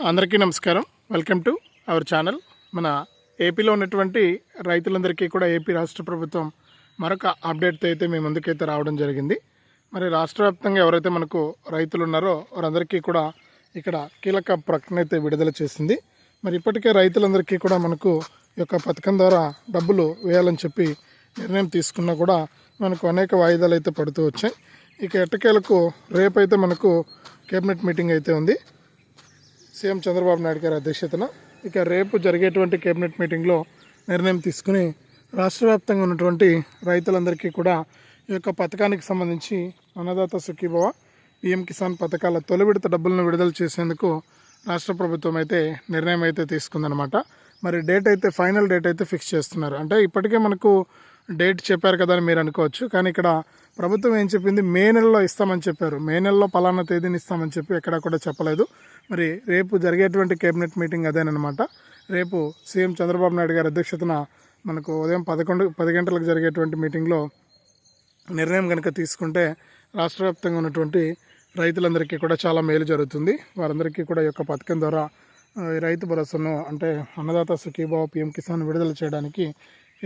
అందరికీ నమస్కారం. Welcome to our channel. మన ఏపీలో ఉన్నటువంటి రైతులందరికీ కూడా ఏపీ రాష్ట్ర ప్రభుత్వం మరొక అప్డేట్తో అయితే మీ ముందుకైతే రావడం జరిగింది. మరి రాష్ట్ర వ్యాప్తంగా ఎవరైతే మనకు రైతులు ఉన్నారో వారందరికీ కూడా ఇక్కడ కీలక ప్రకటన అయితే విడుదల చేసింది. మరి ఇప్పటికే రైతులందరికీ కూడా మనకు ఈ యొక్క పథకం ద్వారా డబ్బులు వేయాలని చెప్పి నిర్ణయం తీసుకున్నా కూడా మనకు అనేక వాయిదాలు అయితే పడుతూ వచ్చాయి. ఇక ఎట్టకేలకు రేపైతే మనకు కేబినెట్ మీటింగ్ అయితే ఉంది సీఎం చంద్రబాబు నాయుడు గారి అధ్యక్షతన. ఇక రేపు జరిగేటువంటి కేబినెట్ మీటింగ్లో నిర్ణయం తీసుకుని రాష్ట్ర వ్యాప్తంగా ఉన్నటువంటి రైతులందరికీ కూడా ఈ యొక్క పథకానికి సంబంధించి అన్నదాత సుఖీభవ, పీఎం కిసాన్ పథకాల తొలి విడత డబ్బులను విడుదల చేసేందుకు రాష్ట్ర ప్రభుత్వం అయితే నిర్ణయం అయితే తీసుకుందనమాట. మరి డేట్ అయితే ఫైనల్ డేట్ అయితే ఫిక్స్ చేస్తున్నారు. అంటే ఇప్పటికే మనకు డేట్ చెప్పారు కదా అని మీరు అనుకోవచ్చు, కానీ ఇక్కడ ప్రభుత్వం ఏం చెప్పింది, మే నెలలో ఇస్తామని చెప్పారు. మే నెలలో పలానా తేదీని ఇస్తామని చెప్పి ఎక్కడా కూడా చెప్పలేదు. మరి రేపు జరిగేటువంటి కేబినెట్ మీటింగ్ అదేనమాట. రేపు సీఎం చంద్రబాబు నాయుడు గారి అధ్యక్షతన మనకు ఉదయం 10 గంటలకు జరిగేటువంటి మీటింగ్లో నిర్ణయం కనుక తీసుకుంటే రాష్ట్ర వ్యాప్తంగా ఉన్నటువంటి రైతులందరికీ కూడా చాలా మేలు జరుగుతుంది. వారందరికీ కూడా ఈ యొక్క పథకం ద్వారా రైతు భరోసాను అంటే అన్నదాత సుఖీభావ, పీఎం కిసాన్ విడుదల చేయడానికి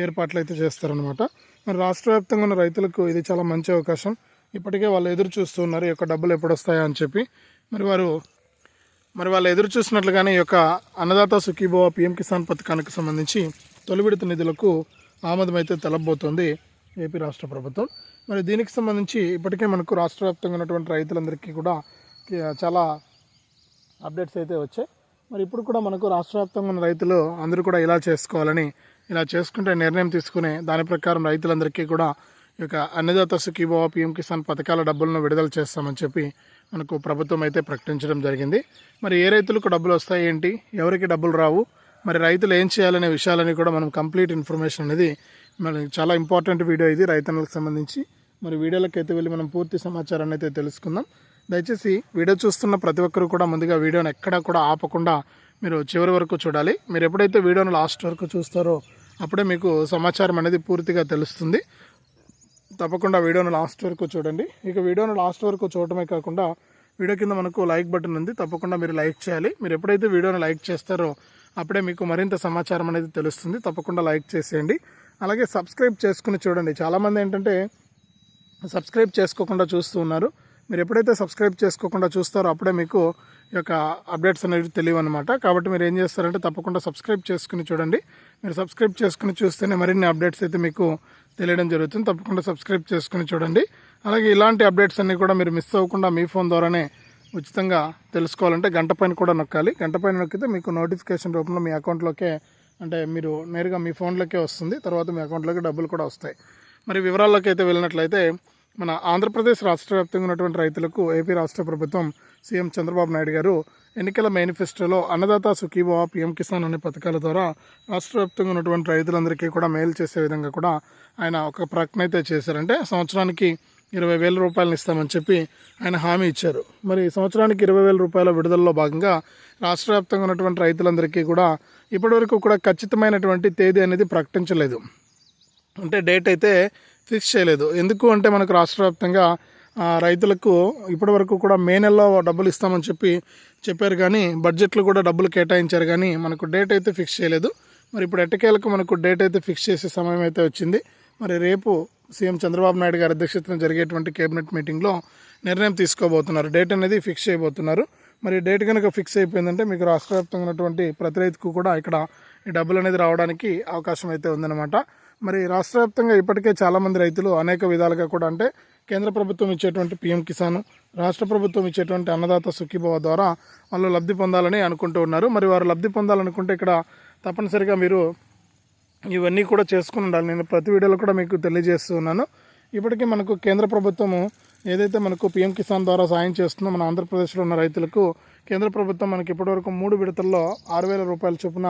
ఏర్పాట్లు అయితే చేస్తారనమాట. మరి రాష్ట్ర వ్యాప్తంగా ఉన్న రైతులకు ఇది చాలా మంచి అవకాశం. ఇప్పటికే వాళ్ళు ఎదురు చూస్తున్నారు ఈ యొక్క డబ్బులు ఎప్పుడు వస్తాయా అని చెప్పి. మరి వాళ్ళు ఎదురు చూసినట్లుగానే ఈ యొక్క అన్నదాత సుఖీభవ, పీఎం కిసాన్ పథకానికి సంబంధించి తొలి విడత నిధులకు ఆమోదం అయితే తెలపబోతోంది ఏపీ రాష్ట్ర ప్రభుత్వం. మరి దీనికి సంబంధించి ఇప్పటికే మనకు రాష్ట్ర వ్యాప్తంగా ఉన్నటువంటి రైతులందరికీ కూడా చాలా అప్డేట్స్ అయితే వచ్చాయి. మరి ఇప్పుడు కూడా మనకు రాష్ట్ర వ్యాప్తంగా ఉన్న రైతులు అందరూ కూడా ఇలా చేసుకోవాలని, ఇలా చేసుకుంటే నిర్ణయం తీసుకుని దాని ప్రకారం రైతులందరికీ కూడా ఈ యొక్క అన్నదాత సుఖీభవ, పీఎం కిసాన్ పథకాల డబ్బులను విడుదల చేస్తామని చెప్పి మనకు ప్రభుత్వం అయితే ప్రకటించడం జరిగింది. మరి ఏ రైతులకు డబ్బులు వస్తాయి ఏంటి, ఎవరికి డబ్బులు రావు, మరి రైతులు ఏం చేయాలనే విషయాలని కూడా మనం కంప్లీట్ ఇన్ఫర్మేషన్ అనేది మరి చాలా ఇంపార్టెంట్ వీడియో ఇది రైతన్నలకు సంబంధించి. మరి వీడియోలకు అయితే వెళ్ళి మనం పూర్తి సమాచారాన్ని అయితే తెలుసుకుందాం. దయచేసి వీడియో చూస్తున్న ప్రతి ఒక్కరు కూడా ముందుగా వీడియోని ఎక్కడా కూడా ఆపకుండా మీరు చివరి వరకు చూడాలి. మీరు ఎప్పుడైతే వీడియోను లాస్ట్ వరకు చూస్తారో అప్పుడే మీకు సమాచారం అనేది పూర్తిగా తెలుస్తుంది. తప్పకుండా వీడియోను లాస్ట్ వరకు చూడండి. ఇక వీడియోను లాస్ట్ వరకు చూడటమే కాకుండా వీడియో కింద మనకు లైక్ బటన్ ఉంది, తప్పకుండా మీరు లైక్ చేయాలి. మీరు ఎప్పుడైతే వీడియోను లైక్ చేస్తారో అప్పుడే మీకు మరింత సమాచారం అనేది తెలుస్తుంది. తప్పకుండా లైక్ చేసేయండి. అలాగే సబ్స్క్రైబ్ చేసుకుని చూడండి. చాలామంది ఏంటంటే సబ్స్క్రైబ్ చేసుకోకుండా చూస్తూ ఉన్నారు. మీరు ఎప్పుడైతే సబ్స్క్రైబ్ చేసుకోకుండా చూస్తారో అప్పుడే మీకు ఈ యొక్క అప్డేట్స్ అనేవి తెలియవు అనమాట. కాబట్టి మీరు ఏం చేస్తారంటే తప్పకుండా సబ్స్క్రైబ్ చేసుకుని చూడండి. మీరు సబ్స్క్రైబ్ చేసుకుని చూస్తేనే మరిన్ని అప్డేట్స్ అయితే మీకు తెలియడం జరుగుతుంది. తప్పకుండా సబ్స్క్రైబ్ చేసుకుని చూడండి. అలాగే ఇలాంటి అప్డేట్స్ అన్నీ కూడా మీరు మిస్ అవ్వకుండా మీ ఫోన్ ద్వారానే ఉచితంగా తెలుసుకోవాలంటే గంట పైన కూడా నొక్కాలి. గంట పైన నొక్కితే మీకు నోటిఫికేషన్ రూపంలో మీ అకౌంట్లోకే, అంటే మీరు నేరుగా మీ ఫోన్లోకే వస్తుంది. తర్వాత మీ అకౌంట్లోకి డబ్బులు కూడా వస్తాయి. మరి వివరాల్లోకి అయితే వెళ్ళినట్లయితే మన ఆంధ్రప్రదేశ్ రాష్ట్ర వ్యాప్తంగా ఉన్నటువంటి రైతులకు ఏపీ రాష్ట్ర ప్రభుత్వం సీఎం చంద్రబాబు నాయుడు గారు ఎన్నికల మేనిఫెస్టోలో అన్నదాత సుఖీభవ, పీఎం కిసాన్ అనే పథకాల ద్వారా రాష్ట్ర వ్యాప్తంగా ఉన్నటువంటి రైతులందరికీ కూడా మేలు చేసే విధంగా కూడా ఆయన ఒక ప్రకటన అయితే చేశారంటే సంవత్సరానికి 20,000 రూపాయలను ఇస్తామని చెప్పి ఆయన హామీ ఇచ్చారు. మరి సంవత్సరానికి 20,000 రూపాయల విడుదలలో భాగంగా రాష్ట్ర వ్యాప్తంగా ఉన్నటువంటి రైతులందరికీ కూడా ఇప్పటివరకు కూడా ఖచ్చితమైనటువంటి తేదీ అనేది ప్రకటించలేదు, అంటే డేట్ అయితే ఫిక్స్ చేయలేదు. ఎందుకు అంటే మనకు రాష్ట్ర వ్యాప్తంగా రైతులకు ఇప్పటివరకు కూడా మే నెలలో డబ్బులు ఇస్తామని చెప్పారు, కానీ బడ్జెట్లో కూడా డబ్బులు కేటాయించారు, కానీ మనకు డేట్ అయితే ఫిక్స్ చేయలేదు. మరి ఇప్పుడు ఎట్టకేలకు మనకు డేట్ అయితే ఫిక్స్ చేసే సమయం అయితే వచ్చింది. మరి రేపు సీఎం చంద్రబాబు నాయుడు గారి అధ్యక్షతన జరిగేటువంటి కేబినెట్ మీటింగ్లో నిర్ణయం తీసుకోబోతున్నారు. డేట్ అనేది ఫిక్స్ చేయబోతున్నారు. మరి డేట్ కనుక ఫిక్స్ అయిపోయిందంటే మీకు రాష్ట్ర వ్యాప్తంగా ఉన్నటువంటి ప్రతి రైతుకు కూడా ఇక్కడ ఈ డబ్బులు అనేది రావడానికి అవకాశం అయితే ఉందన్నమాట. మరి రాష్ట్ర వ్యాప్తంగా ఇప్పటికే చాలామంది రైతులు అనేక విధాలుగా కూడా, అంటే కేంద్ర ప్రభుత్వం ఇచ్చేటువంటి పీఎం కిసాన్, రాష్ట్ర ప్రభుత్వం ఇచ్చేటువంటి అన్నదాత సుఖీభవ ద్వారా వాళ్ళు లబ్ధి పొందాలని అనుకుంటూ ఉన్నారు. మరి వారు లబ్ధి పొందాలనుకుంటే ఇక్కడ తప్పనిసరిగా మీరు ఇవన్నీ కూడా చేసుకుని ఉండాలి. నేను ప్రతి వీడియోలో కూడా మీకు తెలియజేస్తూ ఉన్నాను. ఇప్పటికీ మనకు కేంద్ర ప్రభుత్వము ఏదైతే మనకు పీఎం కిసాన్ ద్వారా సాయం చేస్తుందో మన ఆంధ్రప్రదేశ్లో ఉన్న రైతులకు కేంద్ర ప్రభుత్వం మనకి ఇప్పటివరకు 3 విడతల్లో 6,000 రూపాయల చొప్పున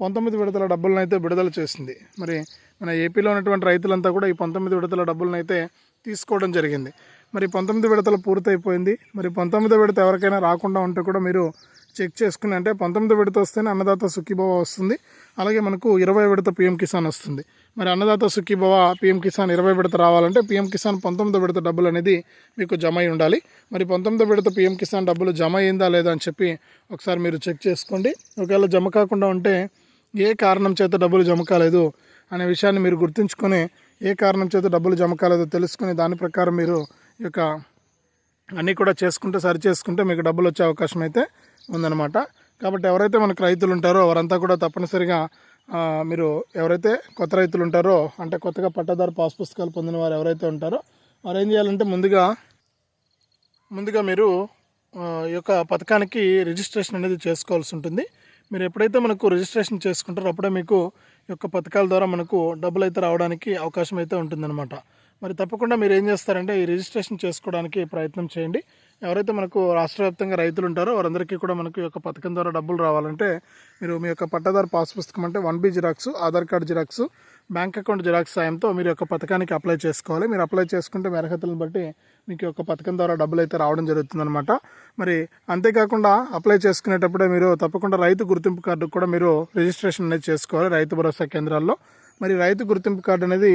19 విడతల డబ్బులను అయితే విడుదల చేసింది. మరి మన ఏపీలో ఉన్నటువంటి రైతులంతా కూడా ఈ 19 విడతల డబ్బులను అయితే తీసుకోవడం జరిగింది. మరి 19 విడతలు పూర్తయిపోయింది. మరి 19వ విడత ఎవరికైనా రాకుండా ఉంటే కూడా మీరు చెక్ చేసుకుని, అంటే 19వ విడత వస్తేనే అన్నదాత సుఖీభవ వస్తుంది. అలాగే మనకు 20వ విడత పీఎం కిసాన్ వస్తుంది. మరి అన్నదాత సుఖీభవ పీఎం కిసాన్ 20వ విడత రావాలంటే పీఎం కిసాన్ 19వ విడత డబ్బులు అనేది మీకు జమ అయి ఉండాలి. మరి 19వ విడత పీఎం కిసాన్ డబ్బులు జమ అయిందా లేదా అని చెప్పి ఒకసారి మీరు చెక్ చేసుకోండి. ఒకవేళ జమ కాకుండా ఉంటే ఏ కారణం చేత డబ్బులు జమ కాలేదు అనే విషయాన్ని మీరు గుర్తుంచుకొని, ఏ కారణం చేత డబ్బులు జమ కాలేదో తెలుసుకుని దాని ప్రకారం మీరు ఈ యొక్క అన్నీ కూడా చేసుకుంటే, సరి చేసుకుంటే మీకు డబ్బులు వచ్చే అవకాశం అయితే ఉందన్నమాట. కాబట్టి ఎవరైతే మనకు రైతులు ఉంటారో వారంతా కూడా తప్పనిసరిగా మీరు ఎవరైతే కొత్త రైతులు ఉంటారో, అంటే కొత్తగా పట్టాదారు పాస్ పుస్తకాలు పొందిన వారు ఎవరైతే ఉంటారో వారు ఏం చేయాలంటే ముందుగా మీరు ఈ యొక్క పథకానికి రిజిస్ట్రేషన్ అనేది చేసుకోవాల్సి ఉంటుంది. మీరు ఎప్పుడైతే మనకు రిజిస్ట్రేషన్ చేసుకుంటారో అప్పుడే మీకు ఈ యొక్క పథకాల ద్వారా మనకు డబ్బులు అయితే రావడానికి అవకాశం అయితే ఉంటుందన్నమాట. మరి తప్పకుండా మీరు ఏం చేస్తారంటే ఈ రిజిస్ట్రేషన్ చేసుకోవడానికి ప్రయత్నం చేయండి. ఎవరైతే మనకు రాష్ట్ర వ్యాప్తంగా రైతులు ఉంటారో వారందరికీ కూడా మనకు ఈ యొక్క పథకం ద్వారా డబ్బులు రావాలంటే మీరు మీ యొక్క పట్టాదారు పాస్ పుస్తకం అంటే 1B xerox, Aadhaar card xerox, bank account xerox సాయంతో మీరు యొక్క పథకానికి అప్లై చేసుకోవాలి. మీరు అప్లై చేసుకుంటే మీ అర్హతలను బట్టి మీకు యొక్క పథకం ద్వారా డబ్బులు అయితే రావడం జరుగుతుందన్నమాట. మరి అంతేకాకుండా అప్లై చేసుకునేటప్పుడే మీరు తప్పకుండా రైతు గుర్తింపు కార్డు కూడా మీరు రిజిస్ట్రేషన్ అనేది చేసుకోవాలి రైతు భరోసా కేంద్రాల్లో. మరి రైతు గుర్తింపు కార్డు అనేది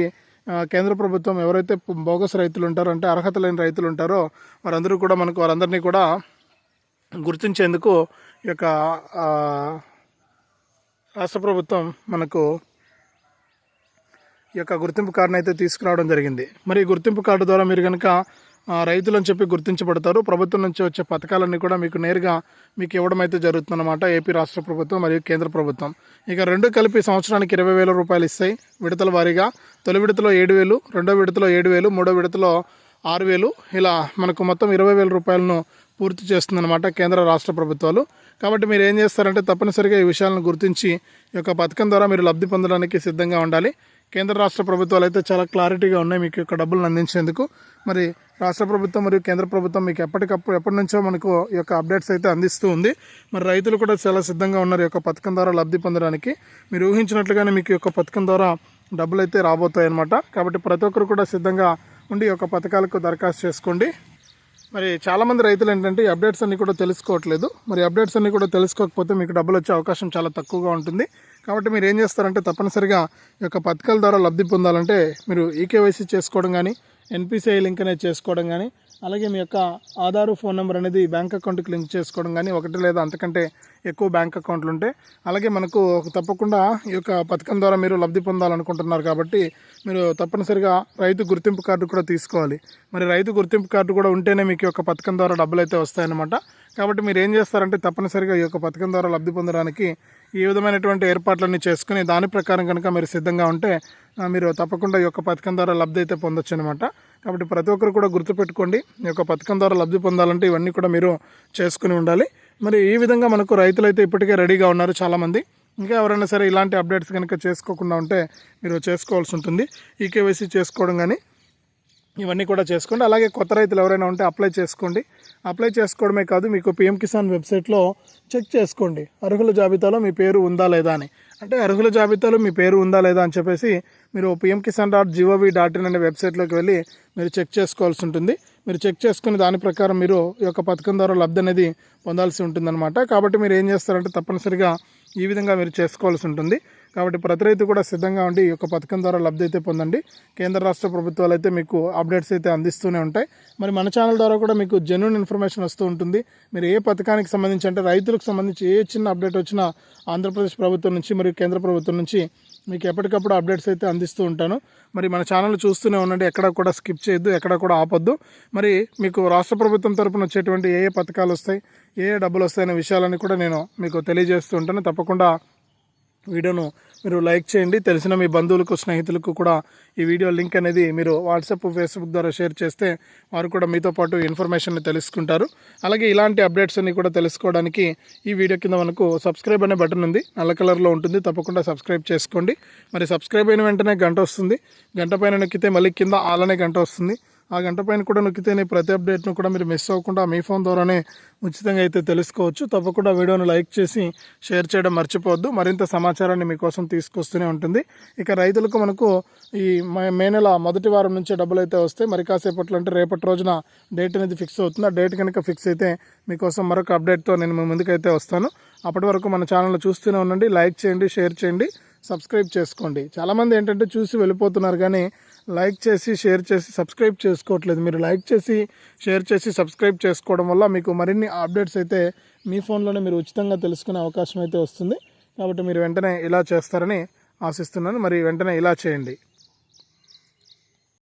కేంద్ర ప్రభుత్వం ఎవరైతే బోగస్ రైతులు ఉంటారో, అంటే అర్హత లేని రైతులు ఉంటారో వారందరినీ కూడా గుర్తించేందుకు ఈ యొక్క రాష్ట్ర ప్రభుత్వం మనకు ఈ యొక్క గుర్తింపు కార్డును అయితే తీసుకురావడం జరిగింది. మరి ఈ గుర్తింపు కార్డు ద్వారా మీరు కనుక రైతులని చెప్పి గుర్తించబడతారు. ప్రభుత్వం నుంచి వచ్చే పథకాలన్నీ కూడా మీకు నేరుగా మీకు ఇవ్వడం అయితే జరుగుతుందన్నమాట. ఏపీ రాష్ట్ర ప్రభుత్వం మరియు కేంద్ర ప్రభుత్వం ఇక రెండు కలిపి సంవత్సరానికి 20,000 రూపాయలు ఇస్తాయి విడతల వారీగా. తొలి విడతలో 7,000, రెండో విడతలో 7,000, మూడో విడతలో 6,000, ఇలా మనకు మొత్తం 20,000 రూపాయలను పూర్తి చేస్తుందన్నమాట కేంద్ర రాష్ట్ర ప్రభుత్వాలు. కాబట్టి మీరు ఏం చేస్తారంటే తప్పనిసరిగా ఈ విషయాలను గుర్తించి ఈ యొక్క పథకం ద్వారా మీరు లబ్ధి పొందడానికి సిద్ధంగా ఉండాలి. కేంద్ర రాష్ట్ర ప్రభుత్వాలు అయితే చాలా క్లారిటీగా ఉన్నాయి మీకు యొక్క డబ్బులను అందించేందుకు. మరి రాష్ట్ర ప్రభుత్వం మరియు కేంద్ర ప్రభుత్వం మీకు ఎప్పటి నుంచో మనకు ఈ యొక్క అప్డేట్స్ అయితే అందిస్తూ ఉంది. మరి రైతులు కూడా చాలా సిద్ధంగా ఉన్నారు ఈ యొక్క పథకం ద్వారా లబ్ధి పొందడానికి. మీరు ఊహించినట్లుగానే మీకు ఈ యొక్క పథకం ద్వారా డబ్బులు అయితే రాబోతాయి అన్నమాట. కాబట్టి ప్రతి ఒక్కరు కూడా సిద్ధంగా ఉండి ఈ యొక్క పథకాలకు దరఖాస్తు చేసుకోండి. మరి చాలామంది రైతులు ఏంటంటే ఈ అప్డేట్స్ అన్నీ కూడా తెలుసుకోవట్లేదు. మరి అప్డేట్స్ అన్నీ కూడా తెలుసుకోకపోతే మీకు డబ్బులు వచ్చే అవకాశం చాలా తక్కువగా ఉంటుంది. కాబట్టి మీరు ఏం చేస్తారంటే తప్పనిసరిగా ఈ యొక్క పథకాల ద్వారా లబ్ధి పొందాలంటే మీరు ఈకేవైసీ చేసుకోవడం కానీ, ఎన్పిసిఐ లింక్ అనేది చేసుకోవడం కానీ, అలాగే మీ యొక్క ఆధార్ ఫోన్ నెంబర్ అనేది బ్యాంక్ అకౌంట్కి లింక్ చేసుకోవడం కానీ, ఒకటి లేదా అంతకంటే ఎక్కువ బ్యాంక్ అకౌంట్లు ఉంటే, అలాగే మనకు తప్పకుండా ఈ యొక్క పథకం ద్వారా మీరు లబ్ధి పొందాలనుకుంటున్నారు కాబట్టి మీరు తప్పనిసరిగా రైతు గుర్తింపు కార్డు కూడా తీసుకోవాలి. మరి రైతు గుర్తింపు కార్డు కూడా ఉంటేనే మీకు యొక్క పథకం ద్వారా డబ్బులు అయితే వస్తాయన్నమాట. కాబట్టి మీరు ఏం చేస్తారంటే తప్పనిసరిగా ఈ యొక్క పథకం ద్వారా లబ్ధి పొందడానికి ఈ విధమైనటువంటి ఏర్పాట్లన్నీ చేసుకుని దాని ప్రకారం కనుక మీరు సిద్ధంగా ఉంటే మీరు తప్పకుండా ఈ యొక్క పథకం ద్వారా లబ్ధి అయితే పొందొచ్చు అనమాట. కాబట్టి ప్రతి ఒక్కరు కూడా గుర్తుపెట్టుకోండి, ఈ యొక్క పథకం ద్వారా లబ్ధి పొందాలంటే ఇవన్నీ కూడా మీరు చేసుకుని ఉండాలి. మరి ఈ విధంగా మనకు రైతులైతే ఇప్పటికే రెడీగా ఉన్నారు చాలామంది. ఇంకా ఎవరైనా సరే ఇలాంటి అప్డేట్స్ కనుక చేసుకోకుండా ఉంటే మీరు చేసుకోవాల్సి ఉంటుంది. ఈకేవైసీ చేసుకోవడం కానీ ఇవన్నీ కూడా చేసుకోండి. అలాగే కొత్త రైతులు ఎవరైనా ఉంటే అప్లై చేసుకోండి. అప్లై చేసుకోవడమే కాదు, మీకు పీఎం కిసాన్ వెబ్సైట్లో చెక్ చేసుకోండి అర్హుల జాబితాలో మీ పేరు ఉందా లేదా అని. అంటే అర్హుల జాబితాలో మీ పేరు ఉందా లేదా అని చెప్పేసి మీరు pmkisan.gov.in అనే వెబ్సైట్లోకి వెళ్ళి మీరు చెక్ చేసుకోవాల్సి ఉంటుంది. మీరు చెక్ చేసుకుని దాని ప్రకారం మీరు ఈ యొక్క పథకం ద్వారా లబ్ధి అనేది పొందాల్సి ఉంటుందన్నమాట. కాబట్టి మీరు ఏం చేస్తారంటే తప్పనిసరిగా ఈ విధంగా మీరు చేసుకోవాల్సి ఉంటుంది. కాబట్టి ప్రతి రైతు కూడా సిద్ధంగా ఉండి ఈ యొక్క పథకం ద్వారా లబ్ధి అయితే పొందండి. కేంద్ర రాష్ట్ర ప్రభుత్వాలు అయితే మీకు అప్డేట్స్ అయితే అందిస్తూనే ఉంటాయి. మరి మన ఛానల్ ద్వారా కూడా మీకు జెన్యూన్ ఇన్ఫర్మేషన్ వస్తూ ఉంటుంది. మీరు ఏ పథకానికి సంబంధించి అంటే రైతులకు సంబంధించి ఏ చిన్న అప్డేట్ వచ్చినా ఆంధ్రప్రదేశ్ ప్రభుత్వం నుంచి మరియు కేంద్ర ప్రభుత్వం నుంచి మీకు ఎప్పటికప్పుడు అప్డేట్స్ అయితే అందిస్తూ ఉంటాను. మరి మన ఛానల్ చూస్తూనే ఉండండి, ఎక్కడ కూడా స్కిప్ చేయొద్దు, ఎక్కడ కూడా ఆపొద్దు. మరి మీకు రాష్ట్ర ప్రభుత్వం తరపున వచ్చేటువంటి ఏ పథకాలు వస్తాయి, ఏ డబ్బులు వస్తాయనే విషయాలన్నీ కూడా నేను మీకు తెలియజేస్తూ ఉంటాను. తప్పకుండా వీడియోను మీరు లైక్ చేయండి. తెలిసిన మీ బంధువులకు, స్నేహితులకు కూడా ఈ వీడియో లింక్ అనేది మీరు వాట్సాప్, ఫేస్బుక్ ద్వారా షేర్ చేస్తే వారు కూడా మీతో పాటు ఇన్ఫర్మేషన్ తెలుసుకుంటారు. అలాగే ఇలాంటి అప్డేట్స్ అన్ని కూడా తెలుసుకోవడానికి ఈ వీడియో కింద మనకు సబ్స్క్రైబ్ అనే బటన్ ఉంది, నల్ల కలర్లో ఉంటుంది. తప్పకుండా సబ్స్క్రైబ్ చేసుకోండి. మరి సబ్స్క్రైబ్ అయిన వెంటనే గంట వస్తుంది, గంట పైన నొక్కితే మళ్ళీ కింద ఆల్ అనే గంట వస్తుంది. ఆ గంట పైన కూడా నొక్కితేనే ప్రతి అప్డేట్ను కూడా మీరు మిస్ అవ్వకుండా మీ ఫోన్ ద్వారానే ఉచితంగా అయితే తెలుసుకోవచ్చు. తప్పకుండా వీడియోను లైక్ చేసి షేర్ చేయడం మర్చిపోవద్దు. మరింత సమాచారాన్ని మీకోసం తీసుకొస్తూనే ఉంటుంది. ఇక రైతులకు మనకు ఈ మే నెల మొదటి వారం నుంచే డబ్బులు అయితే వస్తాయి. మరి కాసేపట్లో అంటే రేపటి రోజున డేట్ అనేది ఫిక్స్ అవుతుంది. ఆ డేట్ కనుక ఫిక్స్ అయితే మీకోసం మరొక అప్డేట్తో నేను మీ ముందుకైతే వస్తాను. అప్పటి వరకు మన ఛానల్ చూస్తూనే ఉండండి. లైక్ చేయండి, షేర్ చేయండి, సబ్స్క్రైబ్ చేసుకోండి. చాలామంది ఏంటంటే చూసి వెళ్ళిపోతున్నారు కానీ లైక్ చేసి షేర్ చేసి సబ్స్క్రైబ్ చేసుకోవట్లేదు. మీరు లైక్ చేసి షేర్ చేసి సబ్స్క్రైబ్ చేసుకోవడం వల్ల మీకు మరిన్ని అప్డేట్స్ అయితే మీ ఫోన్లోనే మీరు ఉచితంగా తెలుసుకునే అవకాశం అయితే వస్తుంది. కాబట్టి మీరు వెంటనే ఇలా చేస్తారని ఆశిస్తున్నాను. మరి వెంటనే ఇలా చేయండి.